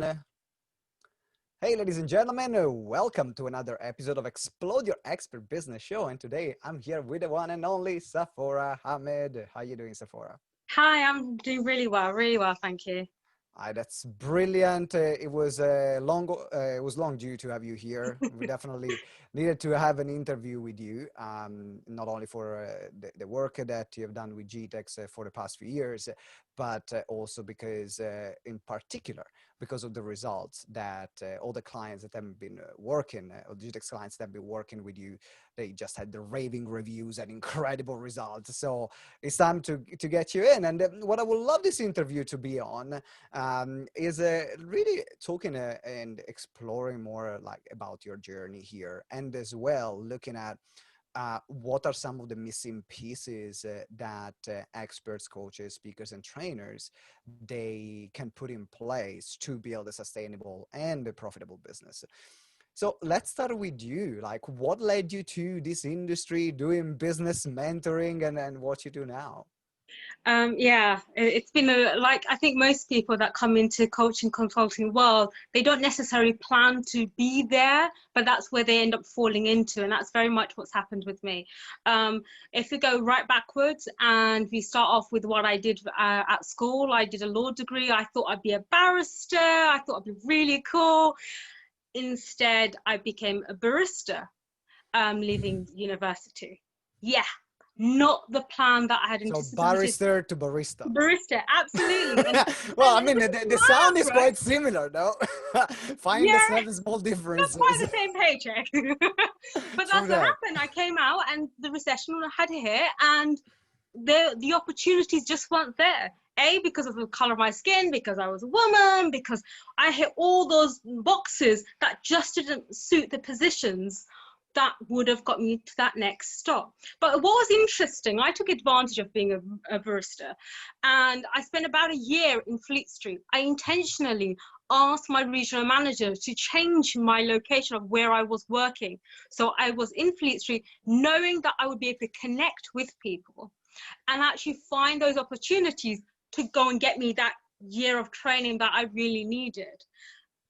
Hey, ladies and gentlemen, welcome to another episode of Explode Your Expert Business Show. And today I'm here with the one and only Safoora. Ahmed, how you doing, Safoora? Hi, I'm doing really well, thank you. That's brilliant. It was long due to have you here. We definitely needed to have an interview with you, not only for the work that you have done with GTeX for the past few years, but also because, in particular, because of the results that all the clients that have been working, or GTeX clients that have been working with you, they just had the raving reviews and incredible results. So it's time to get you in. And what I would love this interview to be on is really talking and exploring more like about your journey here, and as well looking at what are some of the missing pieces that experts, coaches, speakers, and trainers they can put in place to build a sustainable and a profitable business. So let's start with you. Like, what led you to this industry, doing business mentoring, and what you do now? It's been like I think most people that come into coaching consulting world, they don't necessarily plan to be there, but that's where they end up falling into, and that's very much what's happened with me. If we go right backwards and we start off with what I did at school, I did a law degree. I thought I'd be a barrister. I thought I'd be really cool. Instead, I became a barista, leaving university. Yeah, not the plan that I had So anticipated. barrister to barista. Barista, absolutely. Well, I And it mean, was the sound is hard, right? quite similar, though. Find the Yeah, seven small not quite differences. the same paycheck. But True that's what that. happened. I came out and the recession had hit, and the opportunities just weren't there. A, because of the color of my skin, because I was a woman, because I hit all those boxes that just didn't suit the positions that would have got me to that next stop. But what was interesting, I took advantage of being a barista, and I spent about a year in Fleet Street. I intentionally asked my regional manager to change my location of where I was working. So I was in Fleet Street, knowing that I would be able to connect with people and actually find those opportunities to go and get me that year of training that I really needed.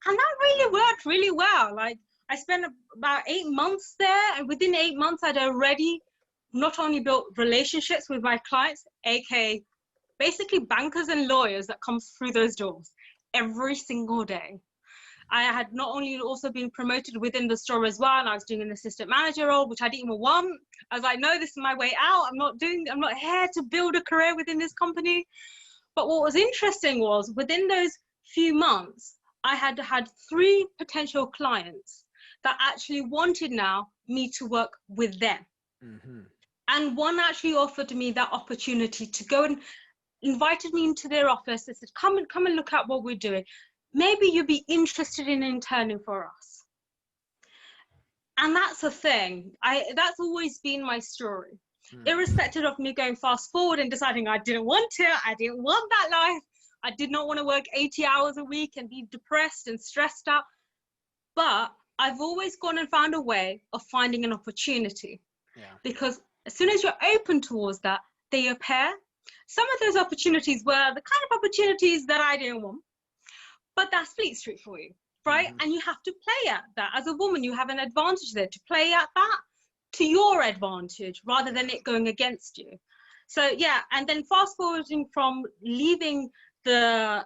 And that really worked really well. Like, I spent about 8 months there, and within 8 months, I'd already not only built relationships with my clients, aka basically bankers and lawyers that come through those doors every single day. I had not only also been promoted within the store as well, and I was doing an assistant manager role, which I didn't even want. I was like, no, this is my way out. I'm not here to build a career within this company. But what was interesting was within those few months, I had three potential clients that actually wanted now me to work with them. Mm-hmm. And one actually offered me that opportunity to go and invited me into their office. They said, come and look at what we're doing. Maybe you'd be interested in interning for us. And that's the thing. That's always been my story. Irrespective of me going fast forward and deciding I didn't want that life. I did not want to work 80 hours a week and be depressed and stressed out. But I've always gone and found a way of finding an opportunity. Yeah. Because as soon as you're open towards that, they appear. Some of those opportunities were the kind of opportunities that I didn't want, but that's Fleet Street for you, right? Mm-hmm. And you have to play at that. As a woman, you have an advantage there to play at that to your advantage rather than it going against you. So yeah, and then fast forwarding from leaving the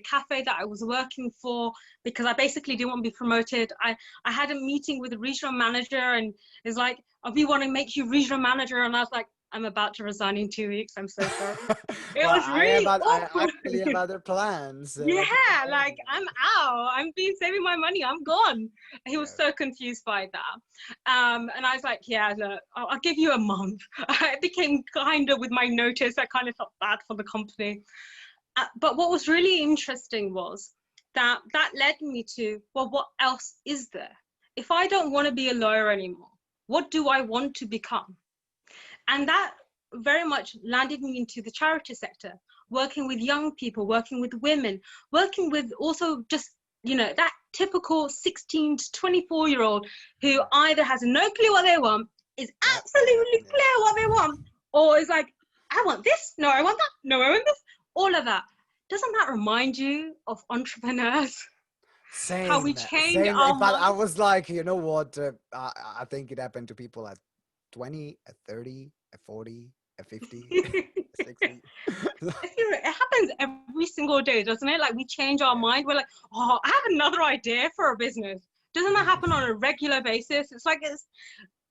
cafe that I was working for, because I basically didn't want to be promoted. I had a meeting with the regional manager, and it's like, oh, we want to make you regional manager, and I was like, I'm about to resign in 2 weeks. I'm so sorry. It Well, was really I awkward. actually have other plans. Yeah, What can I tell like, I'm out. I'm been saving my money. I'm gone. He was you? so confused by that. And I was like, yeah, look, I'll give you a month. I became kinder with my notice. I kind of felt bad for the company. But what was really interesting was that led me to, well, what else is there? If I don't want to be a lawyer anymore, what do I want to become? And that very much landed me into the charity sector, working with young people, working with women, working with also just, that typical 16 to 24-year-old who either has no clue what they want, is Yep. absolutely Yep. clear what they want, or is like, I want this, no, I want that, no, I want this, all of that. Doesn't that remind you of entrepreneurs? How we Same, change same. our In fact, I mind? was like, you know what? I think it happened to people at 20, at 30, at 40, at 50, 60. It happens every single day, doesn't it? Like we change our Yeah. mind. We're like, oh, I have another idea for a business. Doesn't that happen on a regular basis? It's like it's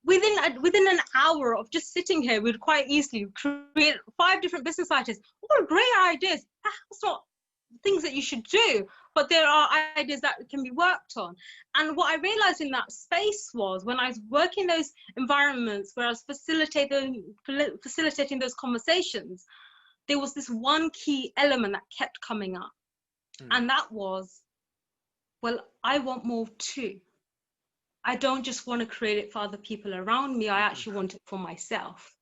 within an hour of just sitting here, we'd quite easily create 5 different business ideas. All great ideas. That's not things that you should do, but there are ideas that can be worked on. And what I realized in that space was when I was working those environments where I was facilitating those conversations, there was this one key element that kept coming up. And that was, well, I want more too. I don't just want to create it for other people around me. I actually want it for myself.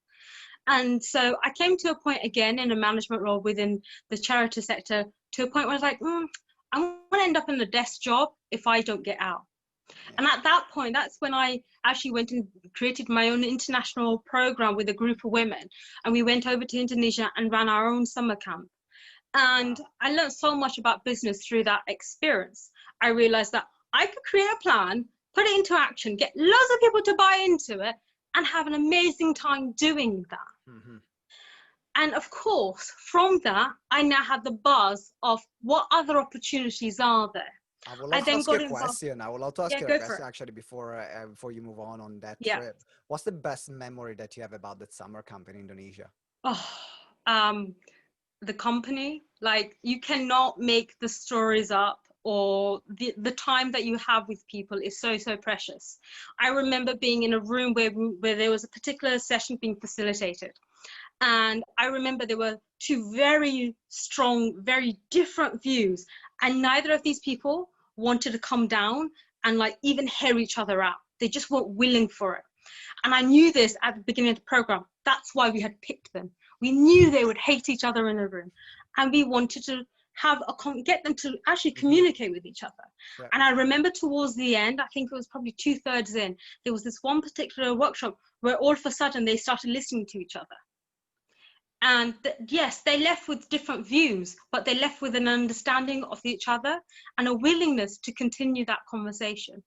And so I came to a point again in a management role within the charity sector, to a point where I was like, I'm going to end up in a desk job if I don't get out. Yeah. And at that point, that's when I actually went and created my own international program with a group of women. And we went over to Indonesia and ran our own summer camp. And Wow. I learned so much about business through that experience. I realized that I could create a plan, put it into action, get loads of people to buy into it, and have an amazing time doing that. And of course, from that, I now have the buzz of what other opportunities are there. I would I love to then ask you got a involved. question. I would love to ask Yeah, you a go for question it. actually before you move on that Yeah. trip. What's the best memory that you have about that summer camp in Indonesia? Oh, the company, like you cannot make the stories up, or the time that you have with people is so precious. I remember being in a room where there was a particular session being facilitated, and I remember there were 2 very strong, very different views, and neither of these people wanted to come down and like even hear each other out. They just weren't willing for it. And I knew this at the beginning of the program. That's why we had picked them. We knew they would hate each other in a room, and we wanted to get them to actually communicate with each other. Yeah. And I remember towards the end, I think it was probably 2/3 in, there was this one particular workshop where all of a sudden they started listening to each other. And yes, they left with different views, but they left with an understanding of each other and a willingness to continue that conversation.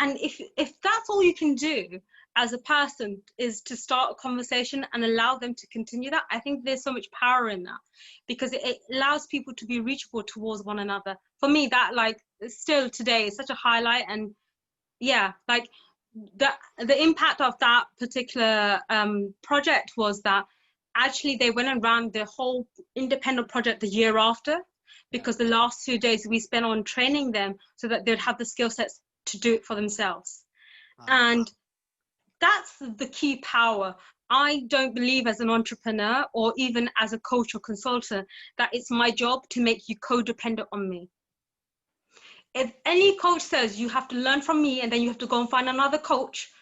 And if that's all you can do as a person, is to start a conversation and allow them to continue that, I think there's so much power in that, because it allows people to be reachable towards one another. For me, that like still today is such a highlight. And yeah, like the impact of that particular project was that actually they went and ran the whole independent project the year after, because the last 2 days we spent on training them so that they'd have the skill sets to do it for themselves. And that's the key power. I don't believe as an entrepreneur or even as a coach or consultant that it's my job to make you codependent on me. If any coach says you have to learn from me and then you have to go and find another coach,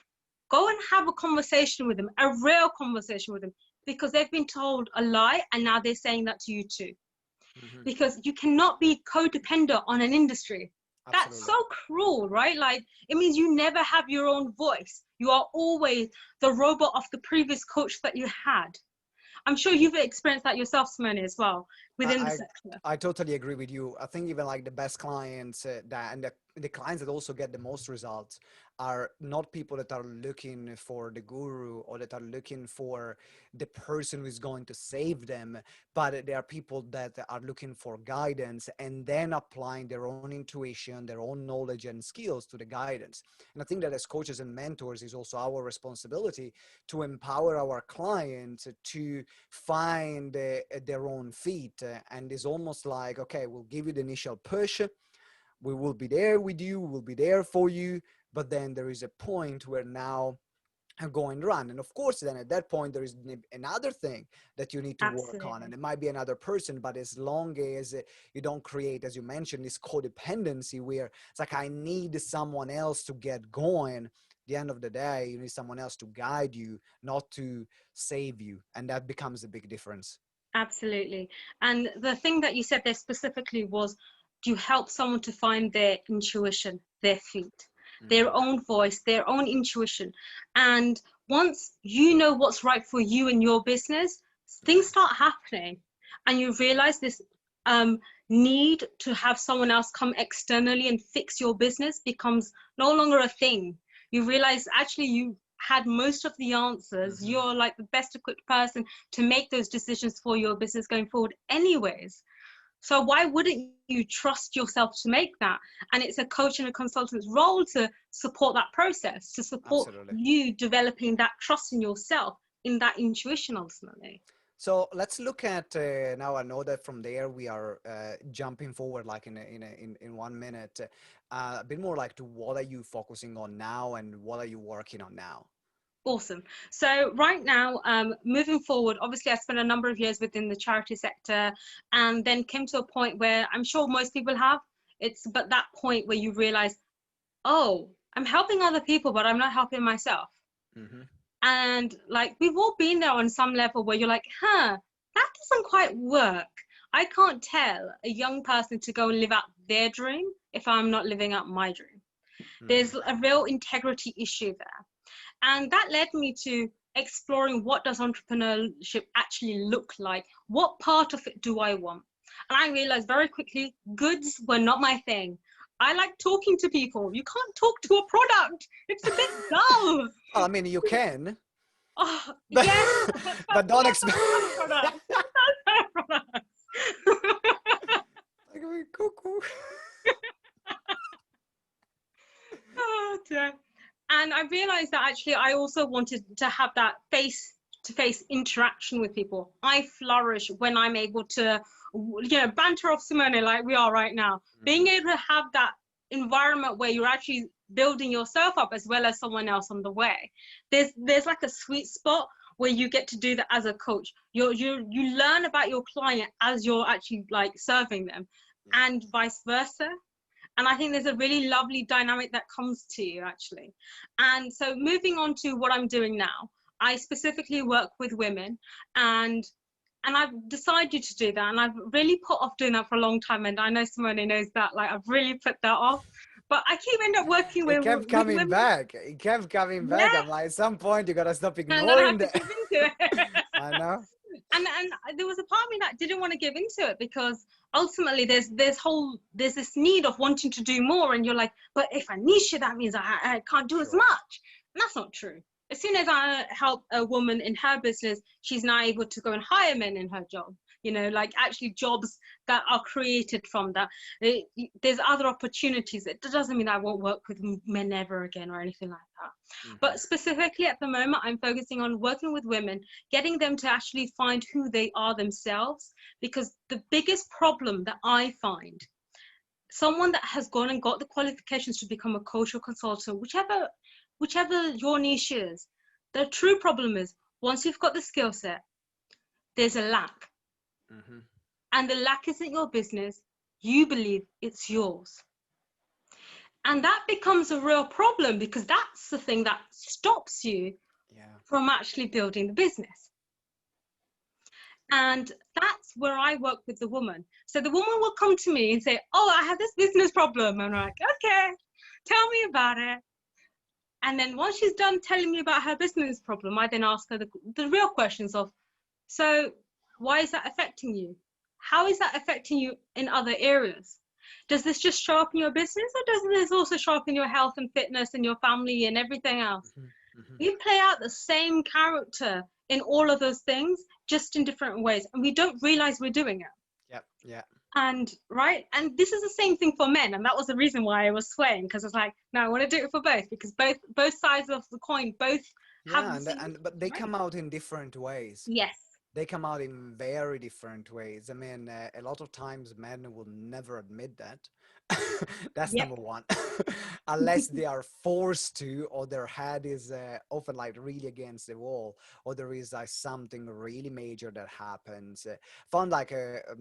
go and have a conversation with them, a real conversation with them, because they've been told a lie and now they're saying that to you too. Because you cannot be codependent on an industry. Absolutely. That's so cruel, right? Like, it means you never have your own voice. You are always the robot of the previous coach that you had. I'm sure you've experienced that yourself, Simone, as well, within the sector. I totally agree with you. I think even like the best clients the clients that also get the most results are not people that are looking for the guru or that are looking for the person who is going to save them, but they are people that are looking for guidance and then applying their own intuition, their own knowledge and skills to the guidance. And I think that as coaches and mentors is also our responsibility to empower our clients to find their own feet. And it's almost like, okay, we'll give you the initial push. We will be there with you. We'll be there for you. But then there is a point where now go and run. And of course, then at that point, there is another thing that you need to work on. And it might be another person, but as long as you don't create, as you mentioned, this codependency where it's like, I need someone else to get going. At the end of the day, you need someone else to guide you, not to save you. And that becomes a big difference. Absolutely. And the thing that you said there specifically was, do you help someone to find their intuition, their feet, their own voice, their own intuition? And once you know what's right for you and your business, things start happening. And you realize this need to have someone else come externally and fix your business becomes no longer a thing. You realize actually you had most of the answers. Mm-hmm. You're like the best equipped person to make those decisions for your business going forward anyways. So why wouldn't you trust yourself to make that? And it's a coach and a consultant's role to support that process, to support Absolutely. you developing that trust in yourself, in that intuition ultimately. So let's look at now. I know that from there we are jumping forward, like in 1 minute, a bit more like to what are you focusing on now and what are you working on now? Awesome. So right now, moving forward, obviously I spent a number of years within the charity sector and then came to a point where I'm sure most people have. It's but that point where you realize, oh, I'm helping other people, but I'm not helping myself. Mm-hmm. And like we've all been there on some level where you're like, that doesn't quite work. I can't tell a young person to go and live out their dream if I'm not living out my dream. There's a real integrity issue there. And that led me to exploring what does entrepreneurship actually look like? What part of it do I want? And I realized very quickly, goods were not my thing. I like talking to people. You can't talk to a product. It's a bit dull. Well, I mean, you can. Oh, yes. But don't expect. Cuckoo. Oh, dear. And I realized that actually I also wanted to have that face-to-face interaction with people. I flourish when I'm able to, banter off Simone like we are right now. Mm-hmm. Being able to have that environment where you're actually building yourself up as well as someone else on the way. There's like a sweet spot where you get to do that as a coach. You learn about your client as you're actually like serving them, and vice versa. And I think there's a really lovely dynamic that comes to you actually. And so moving on to what I'm doing now, I specifically work with women, and I've decided to do that, and I've really put off doing that for a long time. And I know Simone knows that, like I've really put that off. But I keep end up working with It kept coming women. back. It kept coming back. I'm like, at some point you gotta stop ignoring that. I know. And there was a part of me that didn't want to give into it because ultimately there's this need of wanting to do more, and you're like, but if I niche it, that means I can't do as much. And that's not true. As soon as I help a woman in her business, she's now able to go and hire men in her job. Like actually jobs that are created from that. There's other opportunities. It doesn't mean I won't work with men ever again or anything like that. Mm-hmm. But specifically at the moment, I'm focusing on working with women, getting them to actually find who they are themselves. Because the biggest problem that I find, someone that has gone and got the qualifications to become a coach or consultant, whichever your niche is, the true problem is once you've got the skill set, there's a lack. Mm-hmm. And the lack isn't your business. You believe it's yours. And that becomes a real problem because that's the thing that stops you from actually building the business. And that's where I work with the woman. So the woman will come to me and say, oh, I have this business problem. And I'm like, okay, tell me about it. And then once she's done telling me about her business problem, I then ask her the real questions of, so why is that affecting you? How is that affecting you in other areas? Does this just show up in your business, or does this also show up in your health and fitness and your family and everything else? Mm-hmm. Mm-hmm. We play out the same character in all of those things, just in different ways, and we don't realize we're doing it. Yep. Yeah. And this is the same thing for men, and that was the reason why I was swaying, because it's like, no, I want to do it for both, because both sides of the coin have but they come out in different ways. Yes. They come out in very different ways. I mean, a lot of times men will never admit that. That's number one. Unless they are forced to, or their head is often like really against the wall, or there is something really major that happens. Found like,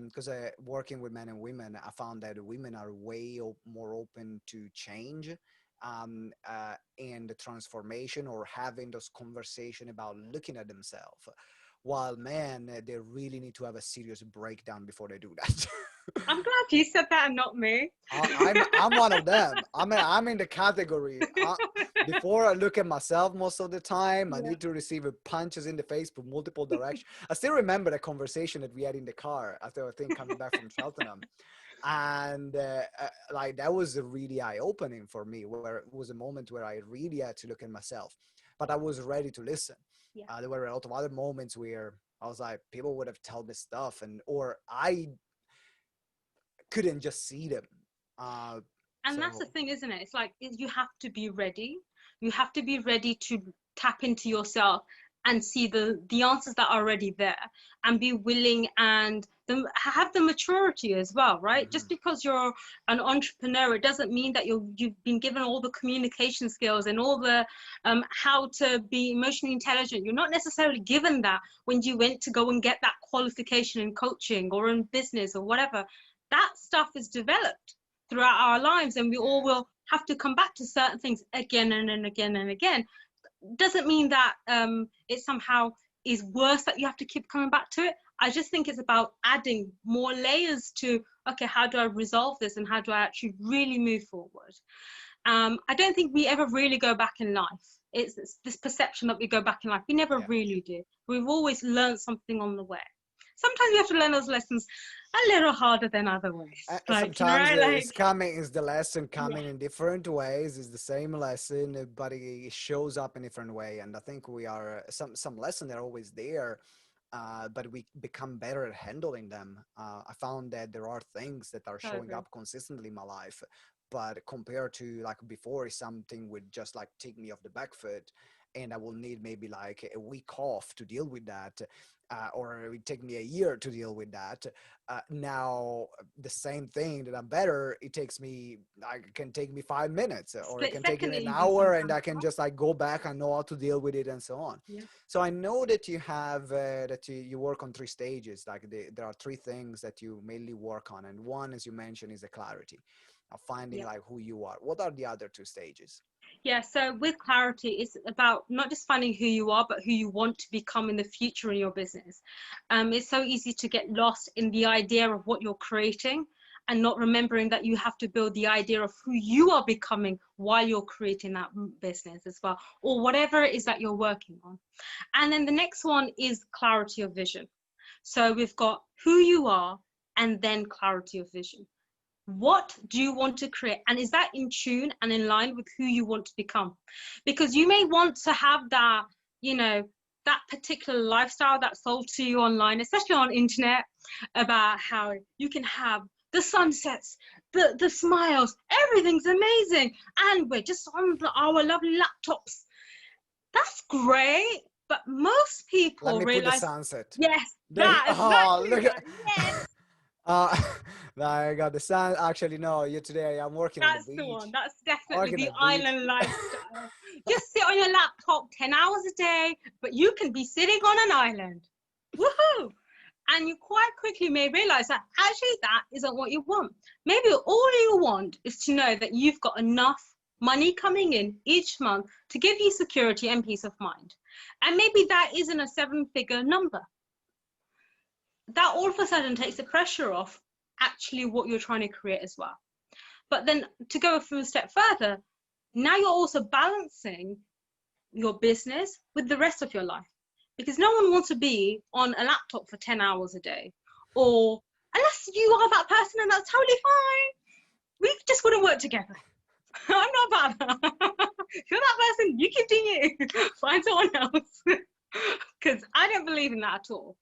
because working with men and women, I found that women are way more open to change and the transformation, or having those conversation about looking at themselves. While men, they really need to have a serious breakdown before they do that. I'm glad you said that and not me. I'm one of them. I'm in the category. before I look at myself most of the time, I Yeah. need to receive punches in the face from multiple directions. I still remember the conversation that we had in the car after, I think, coming back from Cheltenham. And like, that was really eye-opening for me, where it was a moment where I really had to look at myself, but I was ready to listen. Yeah. There were a lot of other moments where I was like, people would have told me stuff, and or I couldn't just see them. Uh, And that's the so thing, isn't it? It's like you have to be ready. You have to be ready to tap into yourself and see the answers that are already there, and be willing and have the maturity as well, right? Just mhm. because you're an entrepreneur, it doesn't mean that you've been given all the communication skills and all the how to be emotionally intelligent. You're not necessarily given that when you went to go and get that qualification in coaching or in business or whatever. That stuff is developed throughout our lives, and we all will have to come back to certain things again and again and again. Doesn't mean that it somehow is worse that you have to keep coming back to it. I just think it's about adding more layers to, okay, how do I resolve this, and how do I actually really move forward? I don't think we ever really go back in life. It's this perception that we go back in life. We never Yeah. really do. We've always learned something on the way. Sometimes we have to learn those lessons a little harder than other ways. Like, you know, Sometimes right? Like, it's coming, is the lesson yeah, coming in different ways. It's the same lesson, but it shows up in different way. And I think we are some lessons are always there, but we become better at handling them. I found that there are things that are so showing agree. up consistently in my life, but compared to like before, something would just like take me off the back foot, and I will need maybe like a week off to deal with that. Or it would take me a year to deal with that. Now the same thing that I'm better, it takes me, like, can take me 5 minutes, or it Split can take second me an even hour, and sometimes. I can just like go back and know how to deal with it and so on. Yeah. So I know that you have that you work on 3 stages. Like there are 3 things that you mainly work on, and one, as you mentioned, is the clarity of finding Yeah. like who you are. What are the other 2 stages? Yeah, so with clarity, it's about not just finding who you are, but who you want to become in the future in your business. It's so easy to get lost in the idea of what you're creating, and not remembering that you have to build the idea of who you are becoming while you're creating that business as well, or whatever it is that you're working on. And then the next one is clarity of vision. So we've got who you are, and then clarity of vision. What do you want to create, and is that in tune and in line with who you want to become? Because you may want to have that, you know, that particular lifestyle that's sold to you online, especially on internet, about how you can have the sunsets, the smiles, everything's amazing, and we're just on our lovely laptops. That's great, but most Let people me put the realize, sunset. yes, There, that, oh, exactly look at. that, yes. Uh, I got the sun. Actually, no. You today. I'm working on the That's the one. beach. That's definitely Working the at the beach. island lifestyle. Just sit on your laptop 10 hours a day, but you can be sitting on an island. Woohoo! And you quite quickly may realize that actually that isn't what you want. Maybe all you want is to know that you've got enough money coming in each month to give you security and peace of mind. And maybe that isn't a 7-figure number. That all of a sudden takes the pressure off actually what you're trying to create as well. But then to go a step further, now you're also balancing your business with the rest of your life, because no one wants to be on a laptop for 10 hours a day, or unless you are that person, and that's totally fine. We just wouldn't work together. I'm not about that. If you're that person, you keep doing it. Find someone else. Because I don't believe in that at all.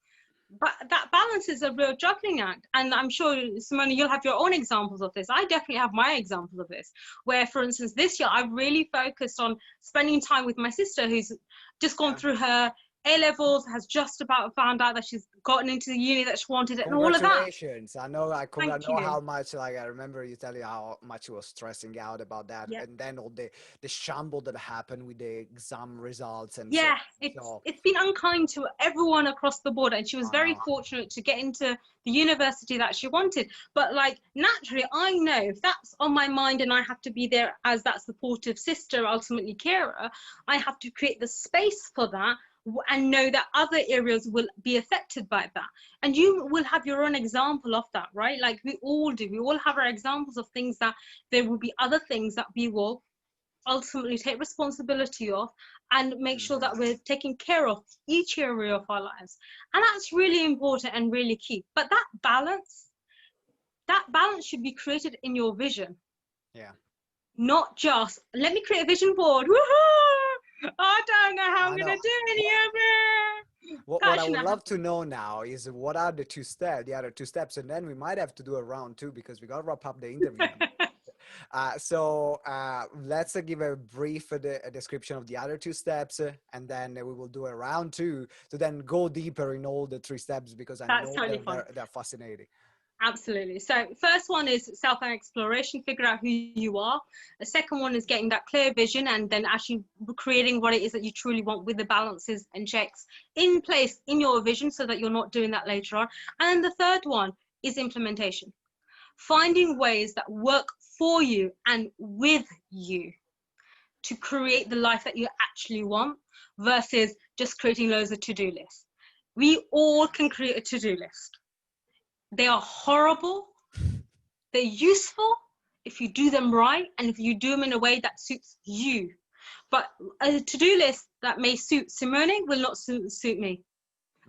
But that balance is a real juggling act, and I'm sure, Simone, you'll have your own examples of this. I definitely have my examples of this, where, for instance, this year I've really focused on spending time with my sister, who's just gone Yeah. through her A-levels, has just about found out that she's gotten into the uni that she wanted, and all of that. Congratulations. I know I Thank know you. how much, like, I remember you telling how much you was stressing out about that, Yeah. and then all the shamble that happened with the exam results and so Yeah, on. So it's been unkind to everyone across the board, and she was I very know. fortunate to get into the university that she wanted. But like, naturally, I know if that's on my mind and I have to be there as that supportive sister, ultimately carer, I have to create the space for that, and know that other areas will be affected by that. And you will have your own example of that, right? Like we all do. We all have our examples of things that there will be other things that we will ultimately take responsibility of and make sure that Mhm. we're taking care of each area of our lives. And that's really important and really key. But that balance should be created in your vision, Yeah. not just let me create a vision board. Woohoo! I don't know how I'm I gonna know. do any of it. What That I would shouldn't love to happen. know now is what are the other two steps, and then we might have to do a round two because we got to wrap up the interview in a minute. So let's give a brief description of the other two steps, and then we will do a round two to then go deeper in all the three steps because I That's know totally fine. they're fascinating. Absolutely. So first one is self-exploration, figure out who you are. The second one is getting that clear vision and then actually creating what it is that you truly want with the balances and checks in place in your vision so that you're not doing that later on. And then the third one is implementation. Finding ways that work for you and with you to create the life that you actually want versus just creating loads of to-do lists. We all can create a to-do list. They are horrible. They're useful if you do them right and if you do them in a way that suits you. But a to-do list that may suit Simone will not suit me,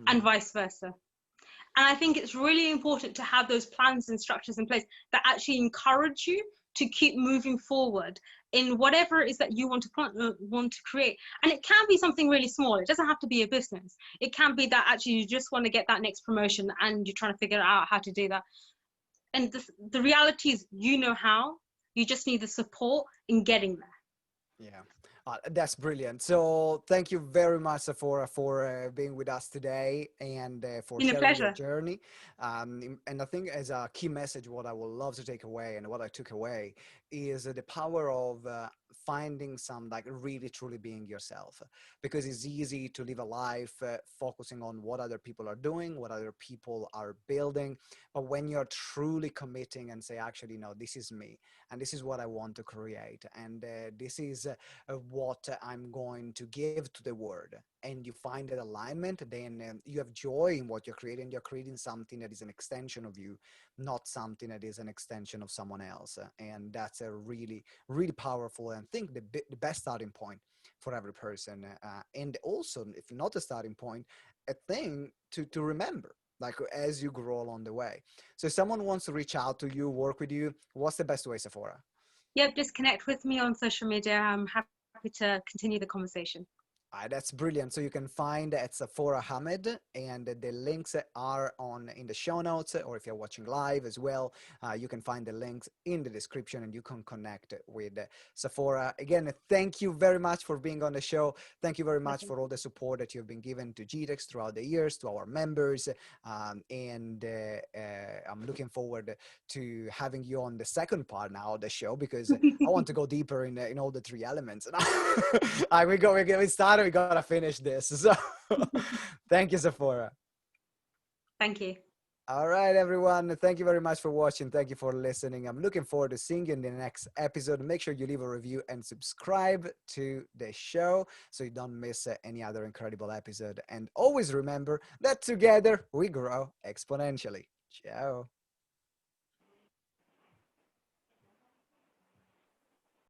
and Mhm. vice versa. And I think it's really important to have those plans and structures in place that actually encourage you to keep moving forward in whatever it is that you want to create. And it can be something really small. It doesn't have to be a business. It can be that actually you just want to get that next promotion and you're trying to figure out how to do that. And the reality is, you know how. You just need the support in getting there. Yeah, that's brilliant. So thank you very much, Safoora, for being with us today and for Been a sharing your pleasure. journey. And I think as a key message, what I would love to take away and what I took away is the power of finding some like really truly being yourself, because it's easy to live a life focusing on what other people are doing, what other people are building. But when you're truly committing and say, actually, no, this is me and this is what I want to create, and this is what I'm going to give to the world, and you find that alignment, then you have joy in what you're creating. You're creating something that is an extension of you, not something that is an extension of someone else. And that's a really, really powerful, and I think the best starting point for every person. And also, if not a starting point, a thing to remember like as you grow along the way. So if someone wants to reach out to you, work with you, what's the best way, Safoora? Yep, just connect with me on social media. I'm happy to continue the conversation. That's brilliant. So you can find at Safoora Ahmed, and the links are on in the show notes, or if you're watching live as well, you can find the links in the description, and you can connect with Safoora. Again, thank you very much for being on the show. Thank you very much Nothing. for all the support that you've been given to GTeX throughout the years, to our members, and I'm looking forward to having you on the second part now of the show because I want to go deeper in all the three elements. We started, we gotta finish this. So thank you, Safoora. Thank you. All right, everyone. Thank you very much for watching. Thank you for listening. I'm looking forward to seeing you in the next episode. Make sure you leave a review and subscribe to the show so you don't miss any other incredible episode. And always remember that together we grow exponentially. Ciao.